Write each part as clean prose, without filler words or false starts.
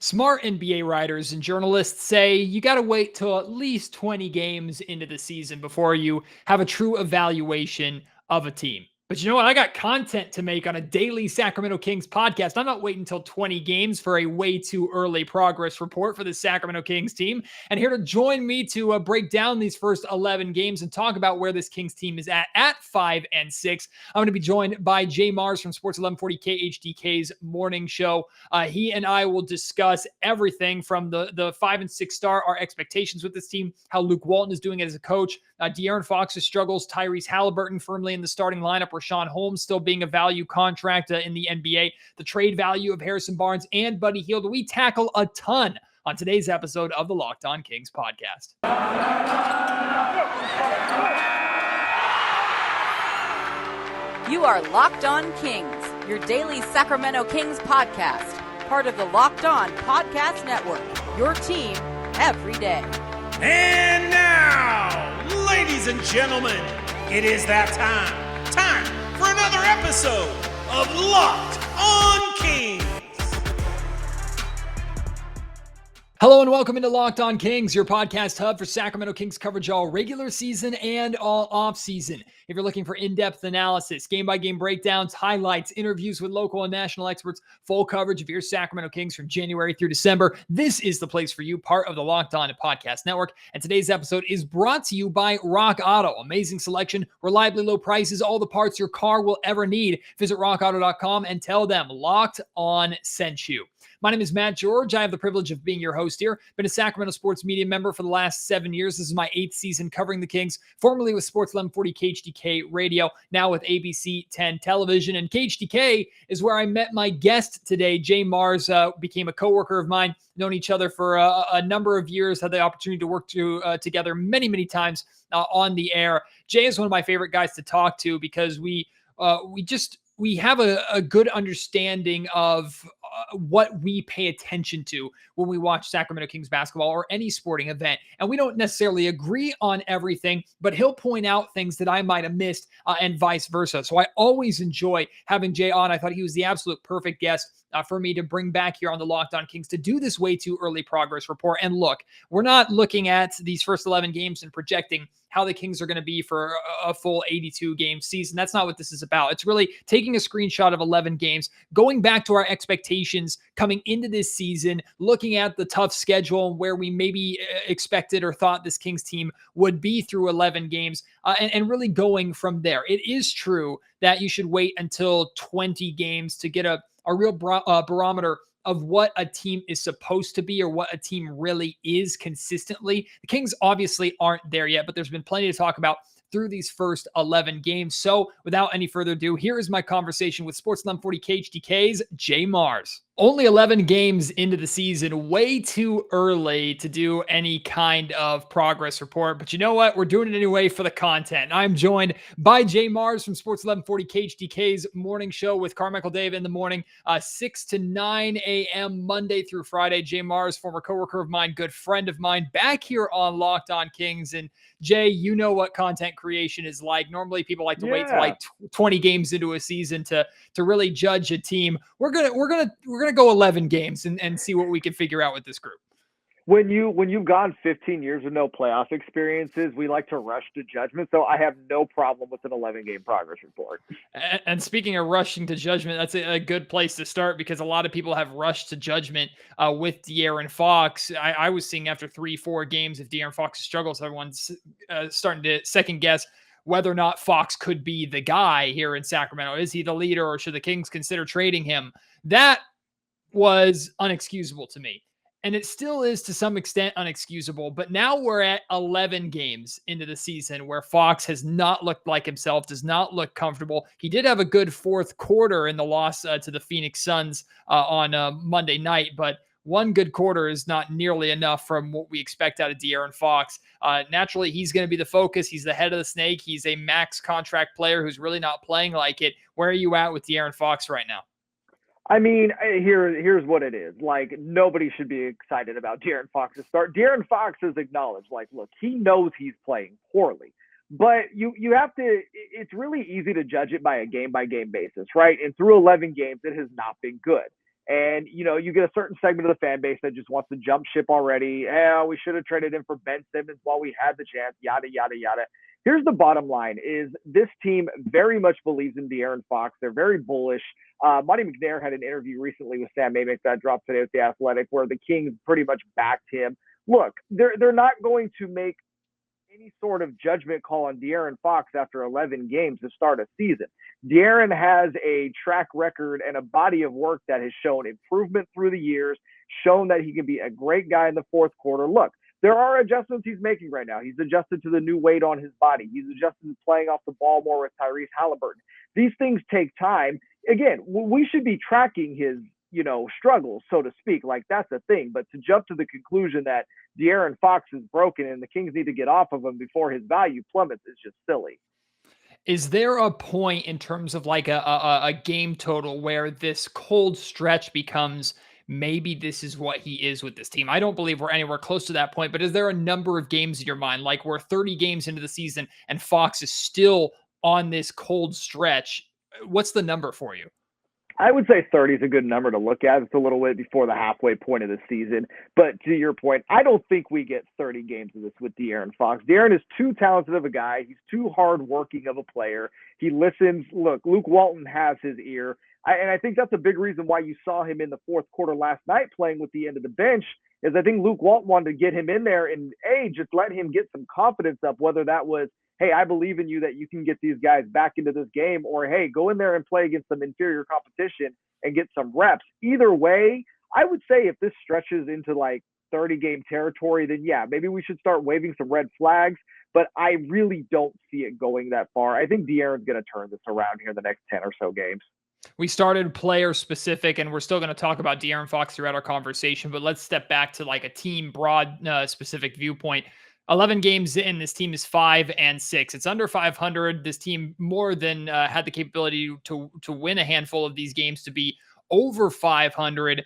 Smart NBA writers and journalists say you got to wait till at least 20 games into the season before you have a true evaluation of a team. But you know what? I got content to make on a daily Sacramento Kings podcast. I'm not waiting until 20 games for a way too early progress report for the Sacramento Kings team. And here to join me to break down these first 11 games and talk about where this Kings team is at 5-6. I'm going to be joined by JayMarZZ from Sports 1140 KHTK's morning show. He and I will discuss everything from the 5-6 start, our expectations with this team, how Luke Walton is doing as a coach, De'Aaron Fox's struggles, Tyrese Halliburton firmly in the starting lineup, Rashawn Holmes still being a value contract in the NBA, the trade value of Harrison Barnes and Buddy Hield. We tackle a ton on today's episode of the Locked On Kings podcast. You are Locked On Kings, your daily Sacramento Kings podcast, part of the Locked On Podcast Network, your team every day. And now, ladies and gentlemen, it is that time for another episode of Locked On Kings. Hello and welcome into Locked On Kings, your podcast hub for Sacramento Kings coverage all regular season and all offseason. If you're looking for in-depth analysis, game-by-game breakdowns, highlights, interviews with local and national experts, full coverage of your Sacramento Kings from January through December, this is the place for you, part of the Locked On Podcast Network. And today's episode is brought to you by Rock Auto. Amazing selection, reliably low prices, all the parts your car will ever need. Visit rockauto.com and tell them Locked On sent you. My name is Matt George. I have the privilege of being your host here. Been a Sacramento sports media member for the last 7 years. This is my 8th season covering the Kings, formerly with Sports 1140 KHTK Radio, now with ABC 10 Television. And KHTK is where I met my guest today. JayMarZZ became a coworker of mine, known each other for a number of years, had the opportunity to work together many, many times on the air. Jay is one of my favorite guys to talk to because we have a good understanding of what we pay attention to when we watch Sacramento Kings basketball or any sporting event. And we don't necessarily agree on everything, but he'll point out things that I might have missed and vice versa. So I always enjoy having Jay on. I thought he was the absolute perfect guest for me to bring back here on the Locked On Kings to do this way too early progress report. And look, we're not looking at these first 11 games and projecting how the Kings are going to be for a full 82 game season. That's not what this is about. It's really taking a screenshot of 11 games, going back to our expectations coming into this season, looking at the tough schedule and where we maybe expected or thought this Kings team would be through 11 games and really going from there. It is true that you should wait until 20 games to get a real barometer of what a team is supposed to be or what a team really is consistently. The Kings obviously aren't there yet, but there's been plenty to talk about through these first 11 games. So without any further ado, here is my conversation with Sports 1140 KHTK's JayMarZZ. Only 11 games into the season, way too early to do any kind of progress report. But you know what? We're doing it anyway for the content. I'm joined by JayMarZZ from Sports 1140 KHTK's morning show with Carmichael Dave in the morning, 6 to 9 a.m. Monday through Friday. JayMarZZ, former coworker of mine, good friend of mine, back here on Locked On Kings. And Jay, you know what content creation is like. Normally people like to wait till like 20 games into a season to really judge a team. We're gonna go 11 games and see what we can figure out with this group. When you've gone 15 years with no playoff experiences, we like to rush to judgment. So I have no problem with an 11-game progress report. And speaking of rushing to judgment, that's a good place to start because a lot of people have rushed to judgment with De'Aaron Fox. I was seeing after 3-4 games, if De'Aaron Fox struggles, everyone's starting to second guess whether or not Fox could be the guy here in Sacramento. Is he the leader or should the Kings consider trading him? That was unexcusable to me. And it still is to some extent unexcusable. But now we're at 11 games into the season where Fox has not looked like himself, does not look comfortable. He did have a good fourth quarter in the loss to the Phoenix Suns on Monday night, but one good quarter is not nearly enough from what we expect out of De'Aaron Fox. Naturally, he's going to be the focus. He's the head of the snake. He's a max contract player who's really not playing like it. Where are you at with De'Aaron Fox right now? I mean, here's what it is. Like, nobody should be excited about De'Aaron Fox's start. De'Aaron Fox has acknowledged, like, look, he knows he's playing poorly. But you have to – it's really easy to judge it by a game-by-game basis, right? And through 11 games, it has not been good. And, you get a certain segment of the fan base that just wants to jump ship already. We should have traded in for Ben Simmons while we had the chance, yada, yada, yada. Here's the bottom line is this team very much believes in De'Aaron Fox. They're very bullish. Monty McNair had an interview recently with Sam Amick that dropped today with The Athletic where the Kings pretty much backed him. Look, they're not going to make any sort of judgment call on De'Aaron Fox after 11 games to start a season. De'Aaron has a track record and a body of work that has shown improvement through the years, shown that he can be a great guy in the fourth quarter. Look, there are adjustments he's making right now. He's adjusted to the new weight on his body. He's adjusted to playing off the ball more with Tyrese Halliburton. These things take time. Again, we should be tracking his, struggles, so to speak. Like, that's a thing. But to jump to the conclusion that De'Aaron Fox is broken and the Kings need to get off of him before his value plummets is just silly. Is there a point in terms of like a game total where this cold stretch becomes maybe this is what he is with this team? I don't believe we're anywhere close to that point, but is there a number of games in your mind, like we're 30 games into the season and Fox is still on this cold stretch? What's the number for you? I would say 30 is a good number to look at. It's a little bit before the halfway point of the season. But to your point, I don't think we get 30 games of this with De'Aaron Fox. De'Aaron is too talented of a guy. He's too hardworking of a player. He listens. Look, Luke Walton has his ear. And I think that's a big reason why you saw him in the fourth quarter last night playing with the end of the bench, is I think Luke Walton wanted to get him in there and, just let him get some confidence up, whether that was, hey, I believe in you that you can get these guys back into this game, or, hey, go in there and play against some inferior competition and get some reps. Either way, I would say if this stretches into like 30-game territory, then yeah, maybe we should start waving some red flags, but I really don't see it going that far. I think De'Aaron's going to turn this around here in the next 10 or so games. We started player specific, and we're still going to talk about De'Aaron Fox throughout our conversation, but let's step back to like a team broad specific viewpoint. 11 games in, this team is 5-6. It's under 500. This team more than had the capability to win a handful of these games to be over 500.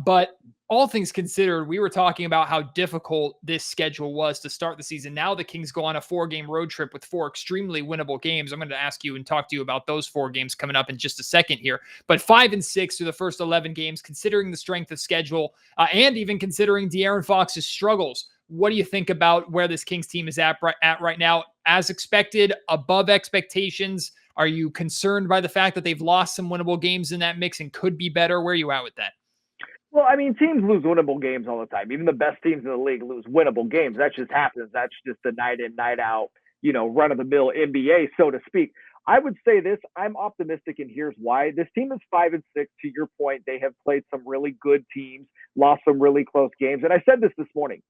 But all things considered, we were talking about how difficult this schedule was to start the season. Now the Kings go on a 4-game road trip with 4 extremely winnable games. I'm going to ask you and talk to you about those 4 games coming up in just a second here. But 5-6 through the first 11 games, considering the strength of schedule and even considering De'Aaron Fox's struggles. What do you think about where this Kings team is at right now? As expected, above expectations? Are you concerned by the fact that they've lost some winnable games in that mix and could be better? Where are you at with that? Well, I mean, teams lose winnable games all the time. Even the best teams in the league lose winnable games. That just happens. That's just the night in, night out, run-of-the-mill NBA, so to speak. I would say this. I'm optimistic, and here's why. This team is 5-6. To your point, they have played some really good teams, lost some really close games. And I said this morning.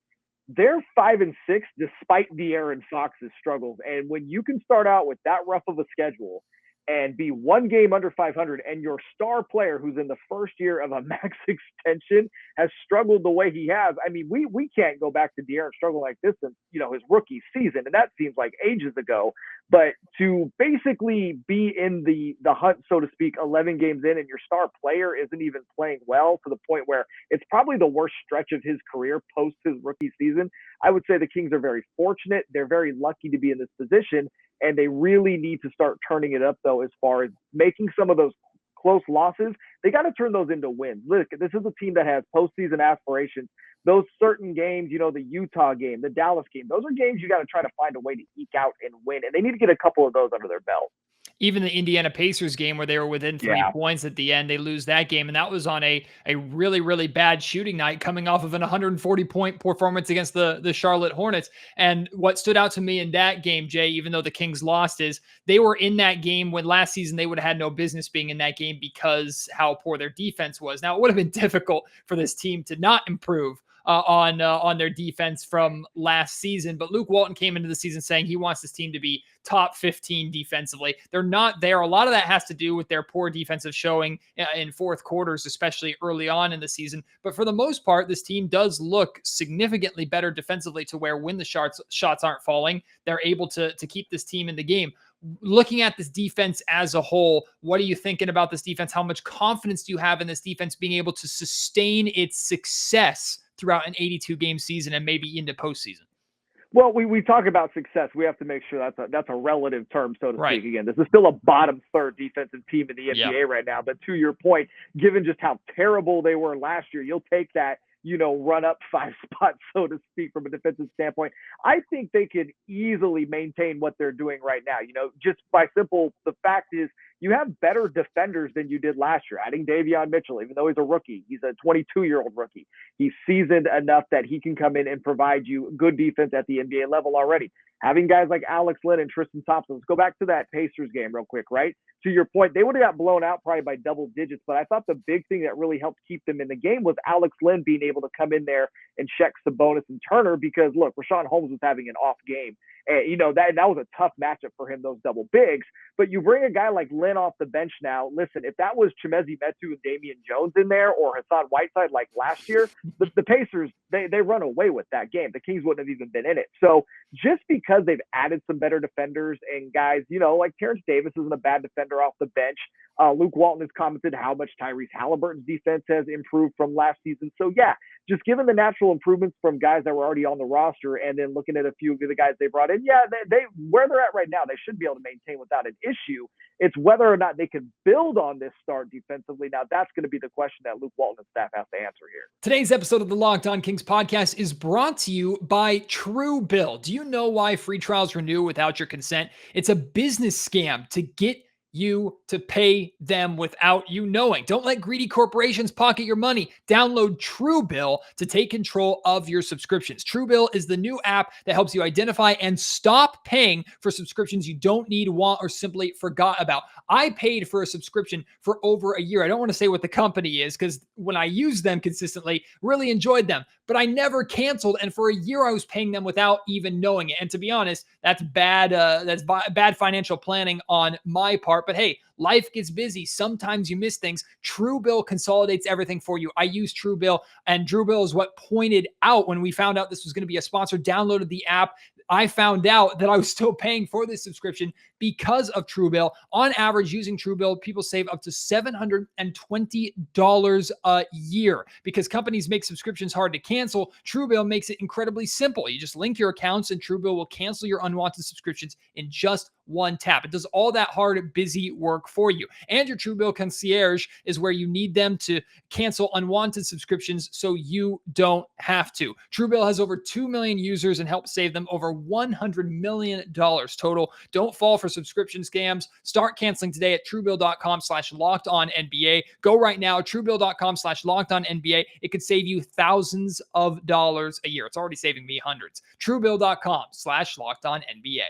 They're 5-6 despite De'Aaron Fox's struggles. And when you can start out with that rough of a schedule and be 1 game under 500, and your star player who's in the first year of a max extension has struggled the way he has, I mean, we can't go back to De'Aaron struggling like this in, his rookie season, and that seems like ages ago. But to basically be in the hunt, so to speak, 11 games in, and your star player isn't even playing well to the point where it's probably the worst stretch of his career post his rookie season, I would say the Kings are very fortunate. They're very lucky to be in this position. And they really need to start turning it up, though, as far as making some of those close losses. They got to turn those into wins. Look, this is a team that has postseason aspirations. Those certain games, the Utah game, the Dallas game, those are games you got to try to find a way to eke out and win. And they need to get a couple of those under their belt. Even the Indiana Pacers game where they were within 3 points at the end, they lose that game. And that was on a really, really bad shooting night coming off of an 140-point performance against the Charlotte Hornets. And what stood out to me in that game, Jay, even though the Kings lost, is they were in that game when last season they would have had no business being in that game because how poor their defense was. Now, it would have been difficult for this team to not improve on their defense from last season. But Luke Walton came into the season saying he wants this team to be top 15 defensively. They're not there. A lot of that has to do with their poor defensive showing in fourth quarters, especially early on in the season. But for the most part, this team does look significantly better defensively to where when the shots aren't falling, they're able to keep this team in the game. Looking at this defense as a whole, what are you thinking about this defense? How much confidence do you have in this defense being able to sustain its success throughout an 82-game season and maybe into postseason? Well, we talk about success. We have to make sure that's a relative term, so to Right. speak. Again, this is still a bottom third defensive team in the NBA Yep. right now. But to your point, given just how terrible they were last year, you'll take that, run up 5 spots, so to speak, from a defensive standpoint. I think they could easily maintain what they're doing right now. Just by the fact is you have better defenders than you did last year. Adding Davion Mitchell, even though he's a rookie, he's a 22-year-old rookie. He's seasoned enough that he can come in and provide you good defense at the NBA level already. Having guys like Alex Len and Tristan Thompson. Let's go back to that Pacers game real quick, right? To your point, they would have got blown out probably by double digits, but I thought the big thing that really helped keep them in the game was Alex Len being able to come in there and check Sabonis and Turner because, look, Rashawn Holmes was having an off game. And, that was a tough matchup for him, those double bigs. But you bring a guy like Len off the bench now. Listen, if that was Chimezie Metu and Damian Jones in there or Hassan Whiteside like last year, the Pacers, they run away with that game. The Kings wouldn't have even been in it. So just because they've added some better defenders and guys, like Terrence Davis isn't a bad defender off the bench. Luke Walton has commented how much Tyrese Halliburton's defense has improved from last season. So, yeah, just given the natural improvements from guys that were already on the roster and then looking at a few of the guys they brought in, yeah, they where they're at right now, they should be able to maintain without an issue. It's whether or not they can build on this start defensively. Now, that's going to be the question that Luke Walton and staff have to answer here. Today's episode of the Locked On Kings podcast is brought to you by Truebill. Do you know why free trials renew without your consent? It's a business scam to get you to pay them without you knowing. Don't let greedy corporations pocket your money. Download Truebill to take control of your subscriptions. Truebill is the new app that helps you identify and stop paying for subscriptions you don't need, want, or simply forgot about. I paid for a subscription for over a year. I don't want to say what the company is because when I use them consistently, really enjoyed them, but I never canceled. And for a year, I was paying them without even knowing it. And to be honest, that's bad. That's bad financial planning on my part. But hey, life gets busy. Sometimes you miss things. Truebill consolidates everything for you. I use Truebill, and Truebill is what pointed out when we found out this was going to be a sponsor, downloaded the app. I found out that I was still paying for this subscription because of Truebill. On average, using Truebill, people save up to $720 a year. Because companies make subscriptions hard to cancel, Truebill makes it incredibly simple. You just link your accounts and Truebill will cancel your unwanted subscriptions in just one tap. It does all that hard, busy work for you. And your Truebill concierge is where you need them to cancel unwanted subscriptions so you don't have to. Truebill has over 2 million users and helps save them over $100 million total. Don't fall for subscription scams. Start canceling today at Truebill.com/LockedOnNBA. Go right now, Truebill.com/LockedOnNBA. It could save you thousands of dollars a year. It's already saving me hundreds. Truebill.com/LockedOnNBA.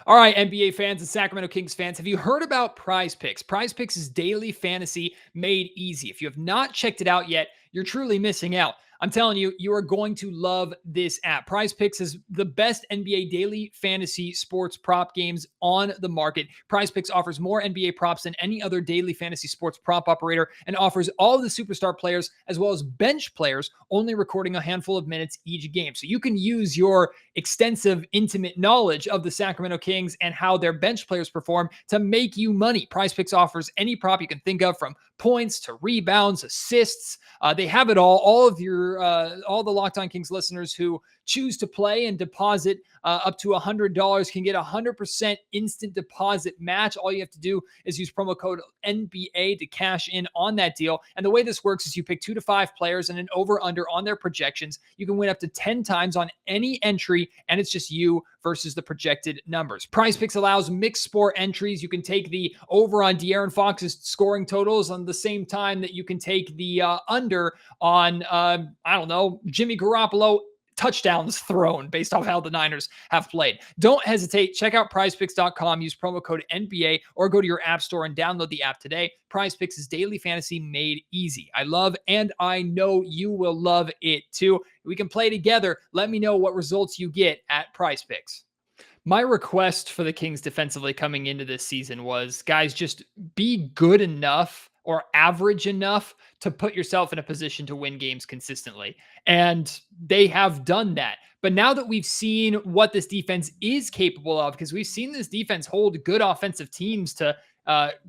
All right, NBA fans and Sacramento Kings fans, have you heard about Prize Picks? Prize Picks is daily fantasy made easy. If you have not checked it out yet, you're truly missing out. I'm telling you, you are going to love this app. Prize Picks is the best NBA daily fantasy sports prop games on the market. Prize Picks offers more NBA props than any other daily fantasy sports prop operator and offers all of the superstar players as well as bench players, only recording a handful of minutes each game. So you can use your extensive, intimate knowledge of the Sacramento Kings and how their bench players perform to make you money. Prize Picks offers any prop you can think of, from points to rebounds, assists. They have it all. All the Locked On Kings listeners who choose to play and deposit up to $100 can get a 100% instant deposit match. All you have to do is use promo code NBA to cash in on that deal. And the way this works is you pick 2 to 5 players and an over-under on their projections. You can win up to 10 times on any entry, and it's just you versus the projected numbers. Prize Picks allows mixed sport entries. You can take the over on De'Aaron Fox's scoring totals on the same time that you can take the under on, Jimmy Garoppolo touchdowns thrown based off how the Niners have played. Don't hesitate. Check out prizepicks.com. Use promo code NBA or go to your app store and download the app today. Prize Picks is daily fantasy made easy. I love, and I know you will love it too. We can play together. Let me know what results you get at Prize Picks. My request for the Kings defensively coming into this season was, guys, just be good enough or average enough to put yourself in a position to win games consistently. And they have done that. But now that we've seen what this defense is capable of, because we've seen this defense hold good offensive teams to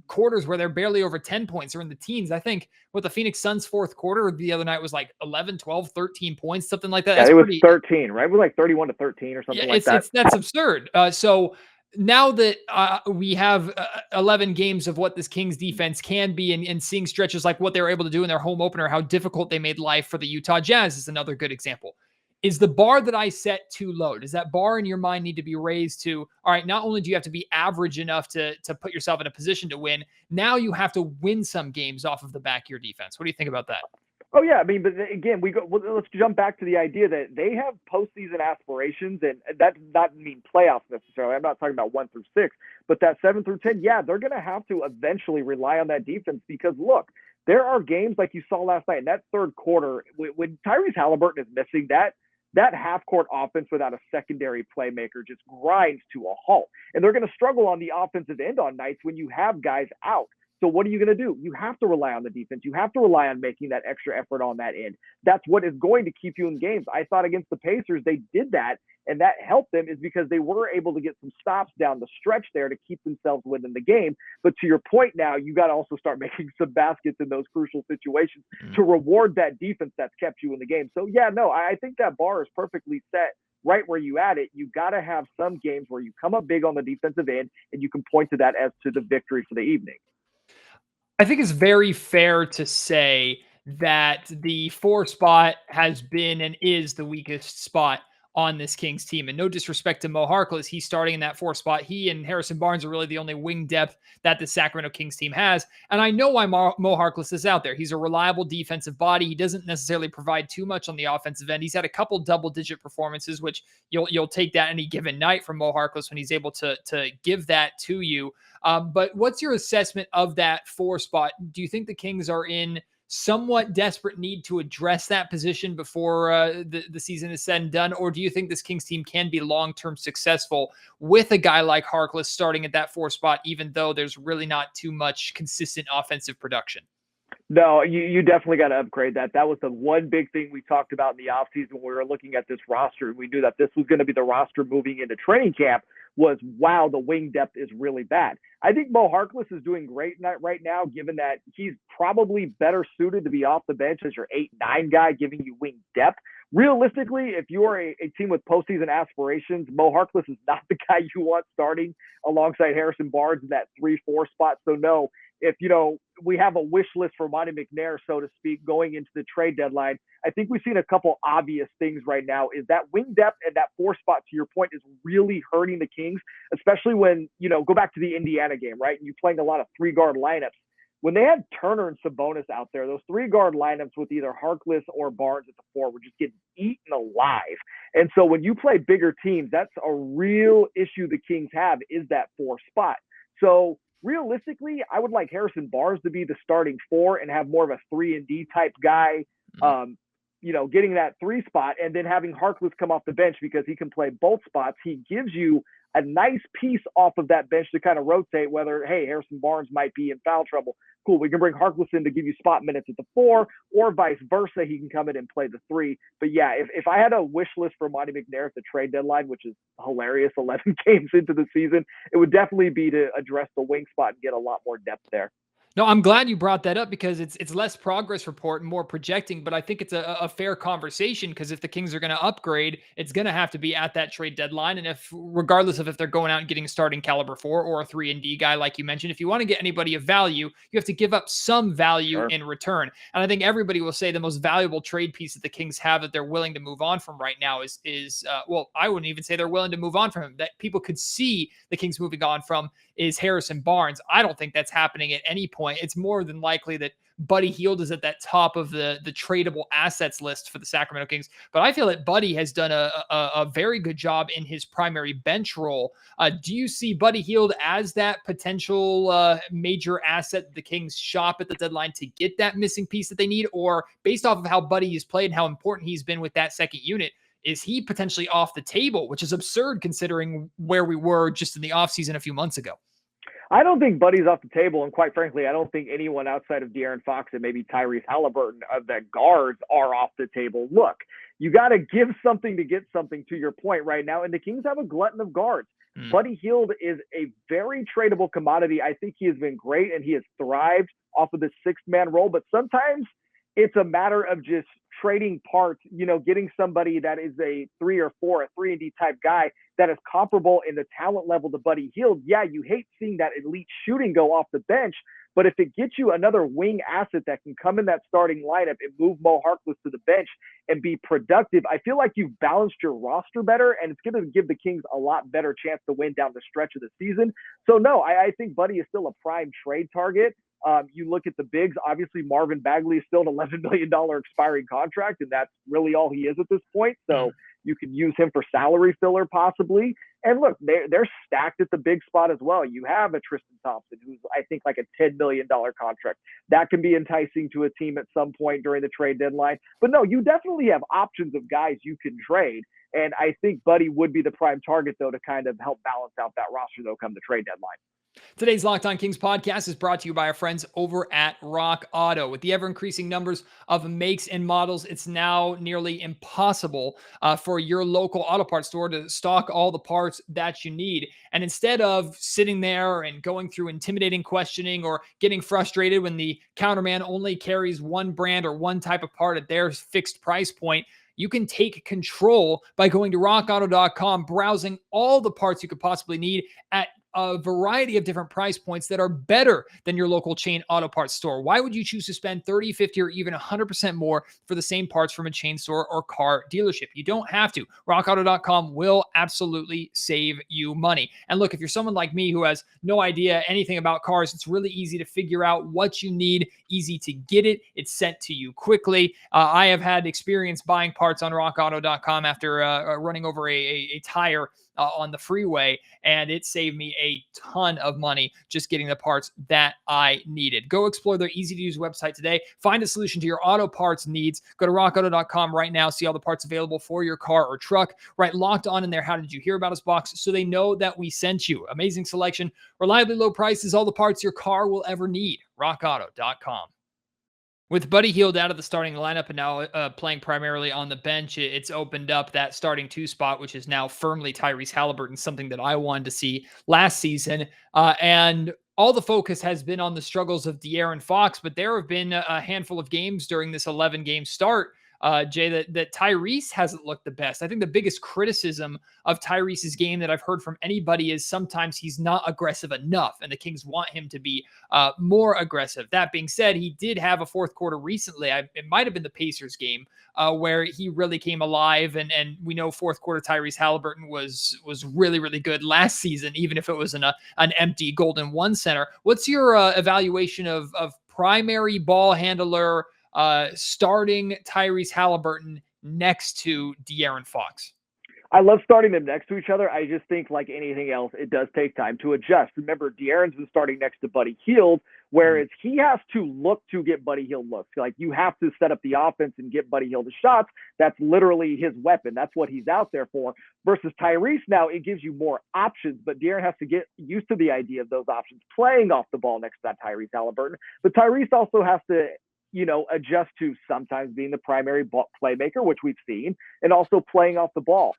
quarters where they're barely over 10 points or in the teens. I think what the Phoenix Suns fourth quarter the other night was like 11, 12, 13 points, something like that. Yeah, That's it was pretty, 13, right? It was like 31-13 or something like that. that's absurd. So now that we have 11 games of what this Kings defense can be, and seeing stretches like what they were able to do in their home opener, how difficult they made life for the Utah Jazz is another good example. Is the bar that I set too low? Does that bar in your mind need to be raised to, all right, not only do you have to be average enough to put yourself in a position to win, now you have to win some games off of the back of your defense. What do you think about that? Oh yeah, I mean, but again, let's jump back to the idea that they have postseason aspirations, and that does not mean playoffs necessarily. I'm not talking about 1 through 6, but that 7 through 10, yeah, they're going to have to eventually rely on that defense because look, there are games like you saw last night in that third quarter when Tyrese Halliburton is missing that half-court offense without a secondary playmaker just grinds to a halt, and they're going to struggle on the offensive end on nights when you have guys out. So what are you going to do? You have to rely on the defense. You have to rely on making that extra effort on that end. That's what is going to keep you in games. I thought against the Pacers, they did that, and that helped them is because they were able to get some stops down the stretch there to keep themselves within the game. But to your point now, you got to also start making some baskets in those crucial situations to reward that defense that's kept you in the game. So, yeah, no, I think that bar is perfectly set right where you at it. You got to have some games where you come up big on the defensive end, and you can point to that as to the victory for the evening. I think it's very fair to say that the 4 spot has been and is the weakest spot on this Kings team. And no disrespect to Mo Harkless, he's starting in that 4 spot. He and Harrison Barnes are really the only wing depth that the Sacramento Kings team has. And I know why Mo Harkless is out there. He's a reliable defensive body. He doesn't necessarily provide too much on the offensive end. He's had a couple double-digit performances, which you'll take that any given night from Mo Harkless when he's able to give that to you. But what's your assessment of that 4 spot? Do you think the Kings are in somewhat desperate need to address that position before the season is said and done? Or do you think this Kings team can be long-term successful with a guy like Harkless starting at that 4 spot, even though there's really not too much consistent offensive production? No, you definitely got to upgrade that. That was the one big thing we talked about in the offseason when we were looking at this roster. And we knew that this was going to be the roster moving into training camp was, wow, the wing depth is really bad. I think Mo Harkless is doing great right now, given that he's probably better suited to be off the bench as your 8-9 guy, giving you wing depth. Realistically, if you are a team with postseason aspirations, Mo Harkless is not the guy you want starting alongside Harrison Barnes in that 3-4 spot. So no, if, we have a wish list for Monty McNair, so to speak, going into the trade deadline, I think we've seen a couple obvious things right now is that wing depth and that 4 spot, to your point, is really hurting the Kings, especially when, go back to the Indiana game, right? And you're playing a lot of 3-guard lineups. When they had Turner and Sabonis out there, those 3-guard lineups with either Harkless or Barnes at the 4 were just getting eaten alive. And so when you play bigger teams, that's a real issue the Kings have is that 4 spot. So realistically, I would like Harrison Barnes to be the starting 4 and have more of a 3-and-D type guy, getting that 3 spot and then having Harkless come off the bench because he can play both spots. He gives you a nice piece off of that bench to kind of rotate whether, hey, Harrison Barnes might be in foul trouble. Cool, we can bring Harkless in to give you spot minutes at the 4 or vice versa. He can come in and play the 3. But yeah, if I had a wish list for Monty McNair at the trade deadline, which is hilarious, 11 games into the season, it would definitely be to address the wing spot and get a lot more depth there. No, I'm glad you brought that up because it's less progress report and more projecting, but I think it's a fair conversation because if the Kings are going to upgrade, it's going to have to be at that trade deadline. And regardless of if they're going out and getting a starting caliber 4 or a 3-and-D guy, like you mentioned, if you want to get anybody of value, you have to give up some value in return. And I think everybody will say the most valuable trade piece that the Kings have that they're willing to move on from right now is I wouldn't even say they're willing to move on from him. That people could see the Kings moving on from is Harrison Barnes. I don't think that's happening at any point. It's more than likely that Buddy Hield is at that top of the tradable assets list for the Sacramento Kings. But I feel that Buddy has done a very good job in his primary bench role. Do you see Buddy Hield as that potential major asset the Kings shop at the deadline to get that missing piece that they need? Or based off of how Buddy has played and how important he's been with that second unit, is he potentially off the table, which is absurd considering where we were just in the offseason a few months ago? I don't think Buddy's off the table, and quite frankly, I don't think anyone outside of De'Aaron Fox and maybe Tyrese Halliburton of the guards are off the table. Look, you got to give something to get something, to your point right now, and the Kings have a glutton of guards. Buddy Hield is a very tradable commodity. I think he has been great and he has thrived off of the sixth-man role, but sometimes it's a matter of just trading parts, getting somebody that is a 3 or 4, a 3-and-D type guy that is comparable in the talent level to Buddy Hield. Yeah, you hate seeing that elite shooting go off the bench, but if it gets you another wing asset that can come in that starting lineup and move Mo Harkless to the bench and be productive, I feel like you've balanced your roster better, and it's going to give the Kings a lot better chance to win down the stretch of the season. So, no, I think Buddy is still a prime trade target. You look at the bigs, obviously Marvin Bagley is still an $11 million expiring contract, and that's really all he is at this point. So you could use him for salary filler possibly. And look, they're stacked at the big spot as well. You have a Tristan Thompson, who's I think like a $10 million contract. That can be enticing to a team at some point during the trade deadline. But no, you definitely have options of guys you can trade. And I think Buddy would be the prime target, though, to kind of help balance out that roster, though, come the trade deadline. Today's Locked On Kings podcast is brought to you by our friends over at Rock Auto. With the ever-increasing numbers of makes and models, it's now nearly impossible for your local auto parts store to stock all the parts that you need. And instead of sitting there and going through intimidating questioning or getting frustrated when the counterman only carries one brand or one type of part at their fixed price point, you can take control by going to rockauto.com, browsing all the parts you could possibly need at a variety of different price points that are better than your local chain auto parts store. Why would you choose to spend 30, 50, or even 100% more for the same parts from a chain store or car dealership? You don't have to. rockauto.com will absolutely save you money. And look, if you're someone like me who has no idea anything about cars, it's really easy to figure out what you need, easy to get it. It's sent to you quickly. I have had experience buying parts on rockauto.com after running over a tire on the freeway, and it saved me a ton of money just getting the parts that I needed. Go explore their easy-to-use website today. Find a solution to your auto parts needs. Go to rockauto.com right now. See all the parts available for your car or truck. Right, Locked On in there. How did you hear about us box? So they know that we sent you. Amazing selection, reliably low prices, all the parts your car will ever need. rockauto.com. With Buddy Hield out of the starting lineup and now playing primarily on the bench, it's opened up that starting 2 spot, which is now firmly Tyrese Halliburton, something that I wanted to see last season. And all the focus has been on the struggles of De'Aaron Fox, but there have been a handful of games during this 11-game start, Jay, that Tyrese hasn't looked the best. I think the biggest criticism of Tyrese's game that I've heard from anybody is sometimes he's not aggressive enough, and the Kings want him to be more aggressive. That being said, he did have a fourth quarter recently. It might have been the Pacers game where he really came alive, and we know fourth quarter Tyrese Halliburton was really, really good last season, even if it was in an empty Golden One center. What's your evaluation of primary ball handler starting Tyrese Halliburton next to De'Aaron Fox? I love starting them next to each other. I just think, like anything else, it does take time to adjust. Remember, De'Aaron's been starting next to Buddy Hield, whereas he has to look to get Buddy Hield looks. Like, you have to set up the offense and get Buddy Hield the shots. That's literally his weapon. That's what he's out there for. Versus Tyrese now, it gives you more options, but De'Aaron has to get used to the idea of those options, playing off the ball next to that Tyrese Halliburton. But Tyrese also has to adjust to sometimes being the primary playmaker, which we've seen, and also playing off the ball.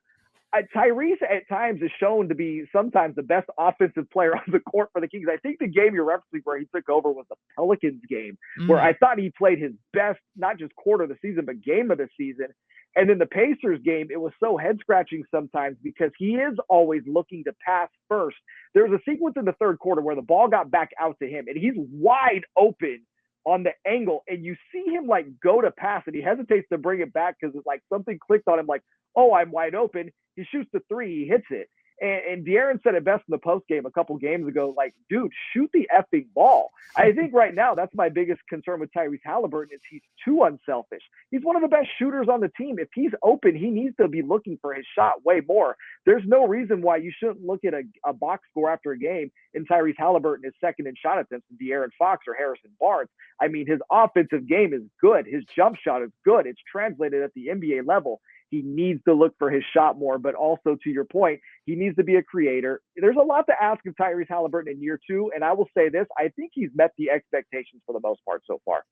Tyrese at times is shown to be sometimes the best offensive player on the court for the Kings. I think the game you're referencing where he took over was the Pelicans game, where I thought he played his best, not just quarter of the season, but game of the season. And then the Pacers game, it was so head-scratching sometimes because he is always looking to pass first. There was a sequence in the third quarter where the ball got back out to him, and he's wide open on the angle, and you see him like go to pass, and he hesitates to bring it back because it's like something clicked on him, like, oh, I'm wide open. He shoots the three, he hits it. And De'Aaron said it best in the post game a couple games ago, like, dude, shoot the effing ball. I think right now that's my biggest concern with Tyrese Halliburton is he's too unselfish. He's one of the best shooters on the team. If he's open, he needs to be looking for his shot way more. There's no reason why you shouldn't look at a box score after a game and Tyrese Halliburton is second in shot attempts to De'Aaron Fox or Harrison Barnes. I mean, his offensive game is good. His jump shot is good. It's translated at the NBA level. He needs to look for his shot more, but also to your point, he needs to be a creator. There's a lot to ask of Tyrese Halliburton in year two, and I will say this, I think he's met the expectations for the most part so far.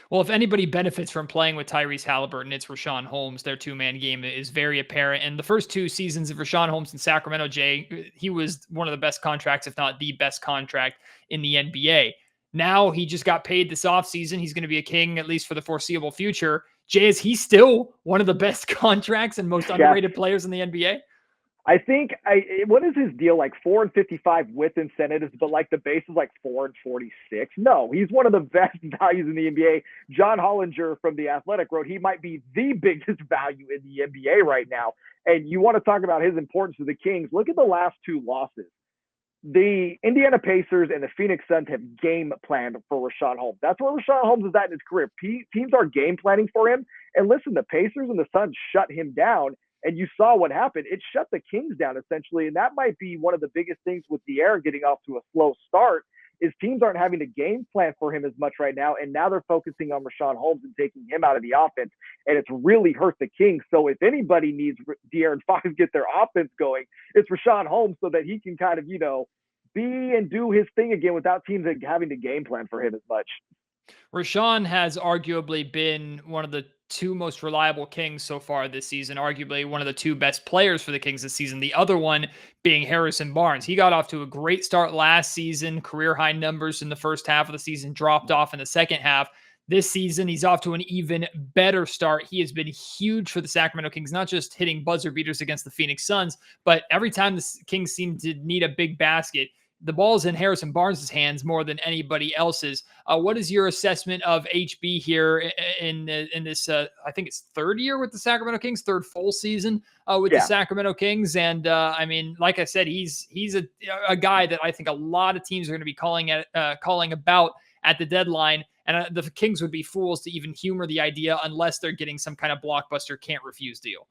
Well, if anybody benefits from playing with Tyrese Halliburton, it's Rashawn Holmes. Their two-man game is very apparent. And the first 2 seasons of Rashawn Holmes in Sacramento, Jay, he was one of the best contracts, if not the best contract in the NBA. Now he just got paid this offseason. He's going to be a King, at least for the foreseeable future. Jay, is he still one of the best contracts and most underrated players in the NBA? I think what is his deal, like 4 and 55 with incentives, but like the base is like 4 and 46. No, he's one of the best values in the NBA. John Hollinger from The Athletic wrote he might be the biggest value in the NBA right now. And you want to talk about his importance to the Kings? Look at the last 2 losses. The Indiana Pacers and the Phoenix Suns have game planned for Rashawn Holmes. That's where Rashawn Holmes is at in his career. Teams are game planning for him. And listen, the Pacers and the Suns shut him down. And you saw what happened. It shut the Kings down, essentially. And that might be one of the biggest things with De'Aaron getting off to a slow start is teams aren't having a game plan for him as much right now. And now they're focusing on Rashawn Holmes and taking him out of the offense. And it's really hurt the Kings. So if anybody needs De'Aaron Fox to get their offense going, it's Rashawn Holmes so that he can kind of, be and do his thing again without teams having to game plan for him as much. Rashawn has arguably been one of the 2 most reliable Kings so far this season, arguably one of the 2 best players for the Kings this season. The other one being Harrison Barnes. He got off to a great start last season, career high numbers in the first half of the season, dropped off in the second half. This season, he's off to an even better start. He has been huge for the Sacramento Kings, not just hitting buzzer beaters against the Phoenix Suns, but every time the Kings seem to need a big basket, the ball's in Harrison Barnes' hands more than anybody else's. What is your assessment of HB here in this, I think it's 3rd year with the Sacramento Kings, 3rd full season with the Sacramento Kings? And I mean, like I said, he's a guy that I think a lot of teams are going to be calling about at the deadline. And the Kings would be fools to even humor the idea unless they're getting some kind of blockbuster can't refuse deal.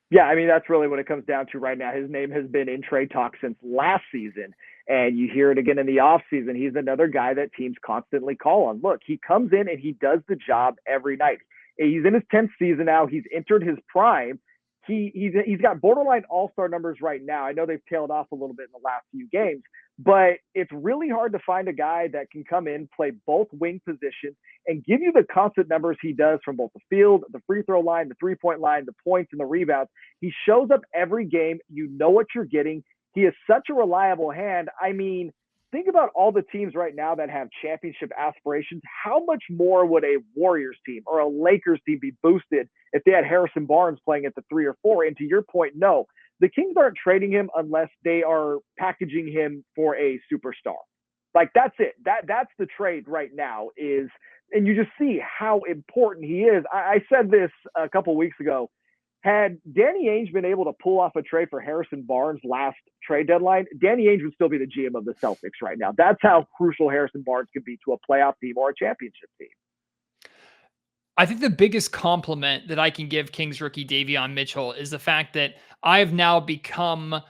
Yeah, I mean, that's really what it comes down to right now. His name has been in trade talk since last season, and you hear it again in the offseason. He's another guy that teams constantly call on. Look, he comes in and he does the job every night. He's in his 10th season now. He's entered his prime. He's got borderline all-star numbers right now. I know they've tailed off a little bit in the last few games, but it's really hard to find a guy that can come in, play both wing positions, and give you the constant numbers he does from both the field, the free throw line, the three-point line, the points, and the rebounds. He shows up every game. You know what you're getting. He is such a reliable hand. I mean, think about all the teams right now that have championship aspirations. How much more would a Warriors team or a Lakers team be boosted if they had Harrison Barnes playing at the 3 or 4? And to your point, no. The Kings aren't trading him unless they are packaging him for a superstar. Like, that's it. That's the trade right now is, and you just see how important he is. I said this a couple weeks ago. Had Danny Ainge been able to pull off a trade for Harrison Barnes last trade deadline, Danny Ainge would still be the GM of the Celtics right now. That's how crucial Harrison Barnes could be to a playoff team or a championship team. I think the biggest compliment that I can give Kings rookie Davion Mitchell is the fact that I've now become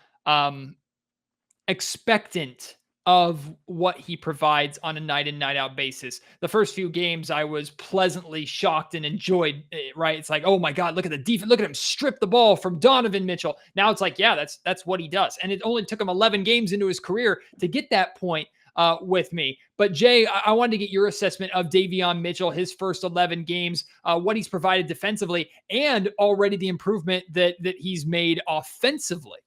expectant of what he provides on a night in, night out basis. The first few games, I was pleasantly shocked and enjoyed it, right? It's like, oh my God, look at the defense. Look at him strip the ball from Donovan Mitchell. Now it's like, yeah, that's what he does. And it only took him 11 games into his career to get that point with me. But Jay, I wanted to get your assessment of Davion Mitchell, his first 11 games, what he's provided defensively, and already the improvement that he's made offensively.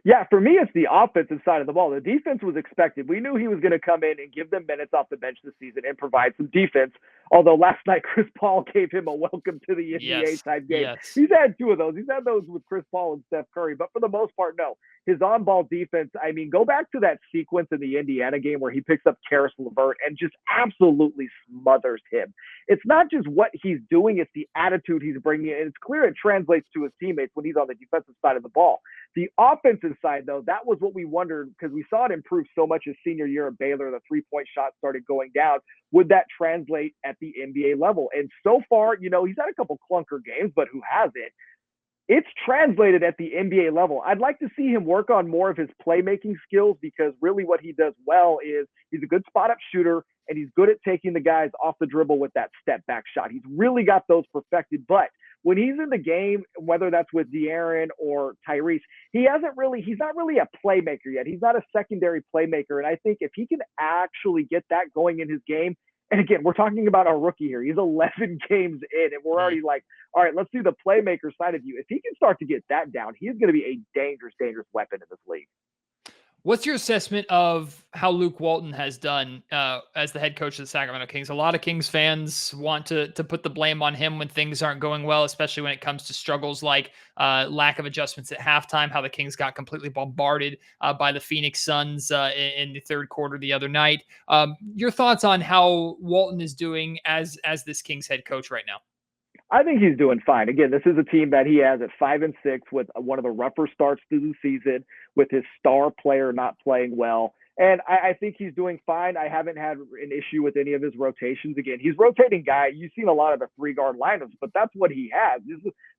Yeah, for me, it's the offensive side of the ball. The defense was expected. We knew he was going to come in and give them minutes off the bench this season and provide some defense. Although last night, Chris Paul gave him a welcome to the NBA type game. Yes. He's had 2 of those. He's had those with Chris Paul and Steph Curry. But for the most part, no. His on-ball defense, I mean, go back to that sequence in the Indiana game where he picks up Karis LeVert and just absolutely smothers him. It's not just what he's doing, it's the attitude he's bringing in. And it's clear it translates to his teammates when he's on the defensive side of the ball. The offensive side, though, that was what we wondered because we saw it improve so much his senior year at Baylor. The three-point shot started going down. Would that translate at the NBA level? And so far, he's had a couple clunker games, but who hasn't? It's translated at the NBA level. I'd like to see him work on more of his playmaking skills because really what he does well is he's a good spot-up shooter and he's good at taking the guys off the dribble with that step-back shot. He's really got those perfected. But when he's in the game, whether that's with De'Aaron or Tyrese, he's not really a playmaker yet. He's not a secondary playmaker. And I think if he can actually get that going in his game, And again, we're talking about a rookie here. He's 11 games in, and we're already like, all right, let's do the playmaker side of you. If he can start to get that down, he's going to be a dangerous, dangerous weapon in this league. What's your assessment of how Luke Walton has done as the head coach of the Sacramento Kings? A lot of Kings fans want to put the blame on him when things aren't going well, especially when it comes to struggles like lack of adjustments at halftime, how the Kings got completely bombarded by the Phoenix Suns in the third quarter the other night. Your thoughts on how Walton is doing as this Kings head coach right now? I think he's doing fine. Again, this is a team that he has at 5-6 with one of the rougher starts to the season, with his star player not playing well. And I think he's doing fine. I haven't had an issue with any of his rotations. Again, he's rotating guy. You've seen a lot of the 3-guard lineups, but that's what he has.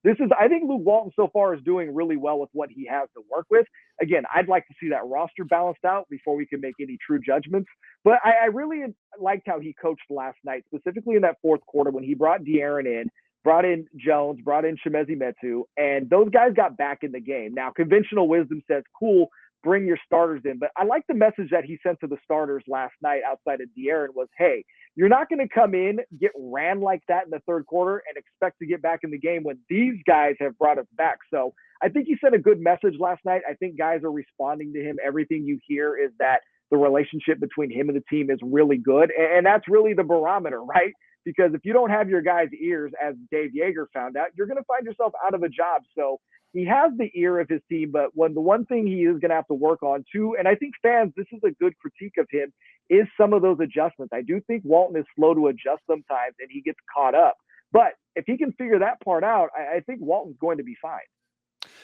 This is I think Luke Walton so far is doing really well with what he has to work with. Again, I'd like to see that roster balanced out before we can make any true judgments. But I really liked how he coached last night, specifically in that fourth quarter when he brought De'Aaron in, brought in Jones, brought in JayMarZZ, and those guys got back in the game. Now, conventional wisdom says, cool, bring your starters in. But I like the message that he sent to the starters last night outside of De'Aaron was, hey, you're not going to come in, get ran like that in the third quarter and expect to get back in the game when these guys have brought us back. So I think he sent a good message last night. I think guys are responding to him. Everything you hear is that the relationship between him and the team is really good. And that's really the barometer, right? Because if you don't have your guys' ears, as Dave Yeager found out, you're going to find yourself out of a job. So he has the ear of his team, but the one thing he is going to have to work on too, and I think fans, this is a good critique of him, is some of those adjustments. I do think Walton is slow to adjust sometimes, and he gets caught up. But if he can figure that part out, I think Walton's going to be fine.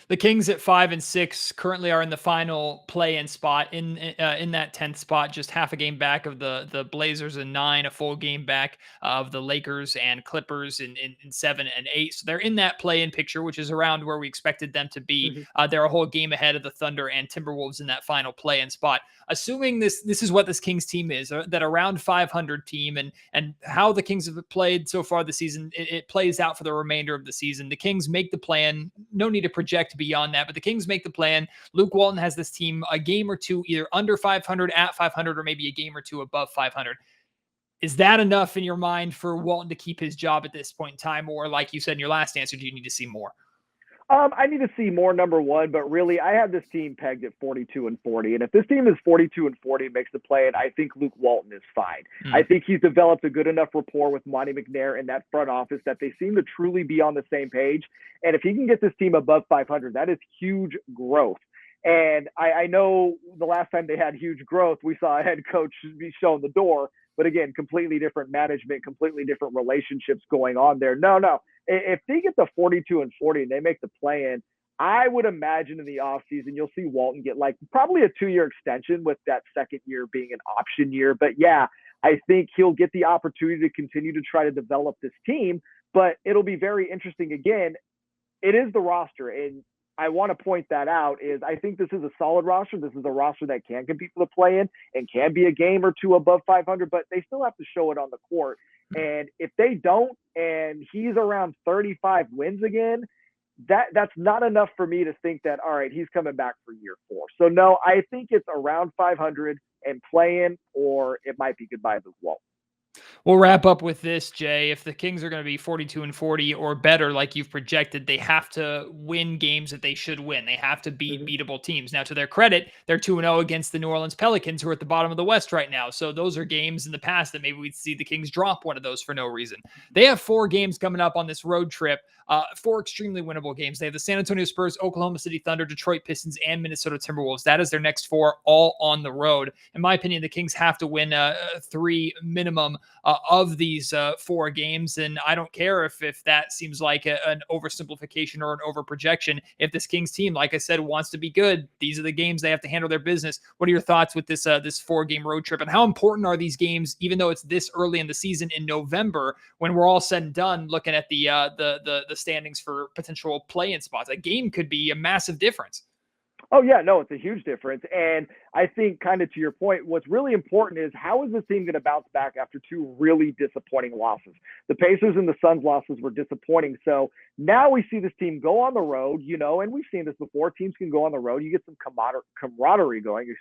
The Kings at 5-6 currently are in the final play-in spot in that 10th spot, just half a game back of the Blazers in 9, a full game back of the Lakers and Clippers in 7 and 8. So they're in that play-in picture, which is around where we expected them to be. They're a whole game ahead of the Thunder and Timberwolves in that final play-in spot. Assuming this is what this Kings team is, that around 500 team, and how the Kings have played so far this season, it plays out for the remainder of the season. The Kings make the plan. No need to project beyond that, but the Kings make the plan. Luke Walton has this team a game or two either under 500, at 500, or maybe a game or two above 500. Is that enough in your mind for Walton to keep his job at this point in time? Or like you said in your last answer, do you need to see more? I need to see more, number one, but really I have this team pegged at 42-40. And if this team is 42-40 and makes the play, and I think Luke Walton is fine. I think he's developed a good enough rapport with Monty McNair in that front office that they seem to truly be on the same page. And if he can get this team above 500, that is huge growth. And I know the last time they had huge growth, we saw a head coach be shown the door. But again, completely different management, completely different relationships going on there. No. If they get the 42-40 and they make the play-in, I would imagine in the offseason you'll see Walton get like probably a 2-year extension, with that second year being an option year. But yeah, I think he'll get the opportunity to continue to try to develop this team. But it'll be very interesting. Again, it is the roster. And I want to point that out is I think this is a solid roster. This is a roster that can compete for the play-in and can be a game or two above 500, but they still have to show it on the court. And if they don't, and he's around 35 wins again, that's not enough for me to think that, all right, he's coming back for year 4. So no, I think it's around 500 and play-in, or it might be goodbye Luke Walton. We'll wrap up with this, Jay. If the Kings are going to be 42-40 or better, like you've projected, they have to win games that they should win. They have to beat beatable teams. Now, to their credit, they're 2-0 against the New Orleans Pelicans, who are at the bottom of the West right now. So those are games in the past that maybe we'd see the Kings drop one of those for no reason. They have 4 games coming up on this road trip, 4 extremely winnable games. They have the San Antonio Spurs, Oklahoma City Thunder, Detroit Pistons, and Minnesota Timberwolves. That is their next 4, all on the road. In my opinion, the Kings have to win 3 minimum of these 4 games. And I don't care if that seems like an oversimplification or an overprojection. If this Kings team, like I said, wants to be good, these are the games they have to handle their business. What are your thoughts with this 4-game road trip, and how important are these games, even though it's this early in the season in November, when we're all said and done looking at the standings for potential play-in spots? A game could be a massive difference. Oh, yeah, no, it's a huge difference. And I think, kind of to your point, what's really important is how is this team going to bounce back after two really disappointing losses? The Pacers and the Suns losses were disappointing. So now we see this team go on the road, and we've seen this before. Teams can go on the road. You get some camaraderie going,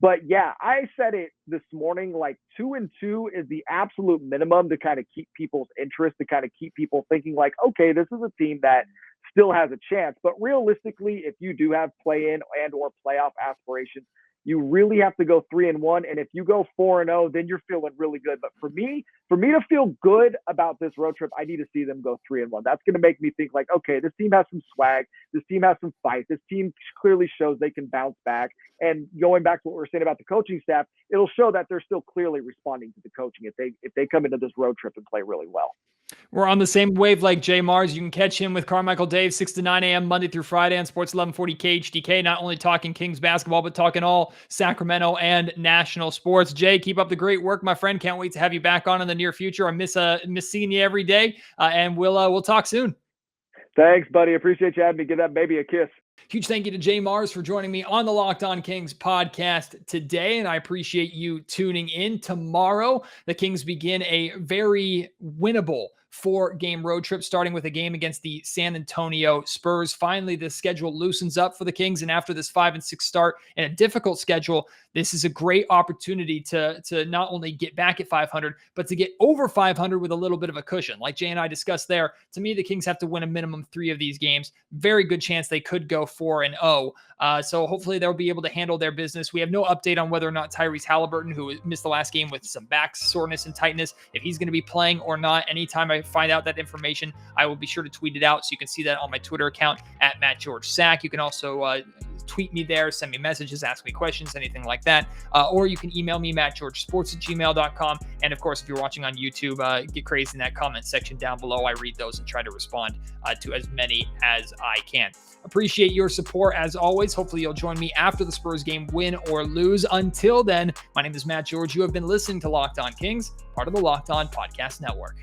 But yeah, I said it this morning, like 2-2 is the absolute minimum to kind of keep people's interest, to kind of keep people thinking like, okay, this is a team that still has a chance. But realistically, if you do have play-in and or playoff aspirations, you really have to go 3-1. And if you go 4-0, then you're feeling really good. But for me to feel good about this road trip, I need to see them go 3-1. That's going to make me think like, okay, this team has some swag. This team has some fight. This team clearly shows they can bounce back. And going back to what we were saying about the coaching staff, it'll show that they're still clearly responding to the coaching if they come into this road trip and play really well. We're on the same wave like JayMarZZ. You can catch him with Carmichael Dave 6 to 9 a.m. Monday through Friday on Sports 1140 KHTK. Not only talking Kings basketball, but talking all Sacramento and national sports. Jay, keep up the great work, my friend. Can't wait to have you back on in the near future. I miss seeing you every day, and we'll talk soon. Thanks, buddy. Appreciate you having me. Give that baby a kiss. Huge thank you to JayMarZZ for joining me on the Locked On Kings podcast today, and I appreciate you tuning in. Tomorrow, the Kings begin a very winnable 4-game road trip, starting with a game against the San Antonio Spurs. Finally, the schedule loosens up for the Kings, and after this 5-6 start and a difficult schedule, this is a great opportunity to not only get back at 500, but to get over 500 with a little bit of a cushion. Like Jay and I discussed there, to me, the Kings have to win a minimum 3 of these games. Very good chance they could go 4-0. So hopefully they'll be able to handle their business. We have no update on whether or not Tyrese Halliburton, who missed the last game with some back soreness and tightness, if he's going to be playing or not. Anytime I find out that information, I will be sure to tweet it out. So you can see that on my Twitter account at MattGeorgeSack. You can also tweet me there, send me messages, ask me questions, anything like that. Or you can email me, mattgeorgesports@gmail.com. And of course, if you're watching on YouTube, get crazy in that comment section down below. I read those and try to respond to as many as I can. Appreciate your support as always. Hopefully you'll join me after the Spurs game, win or lose. Until then, my name is Matt George. You have been listening to Locked On Kings, part of the Locked On Podcast Network.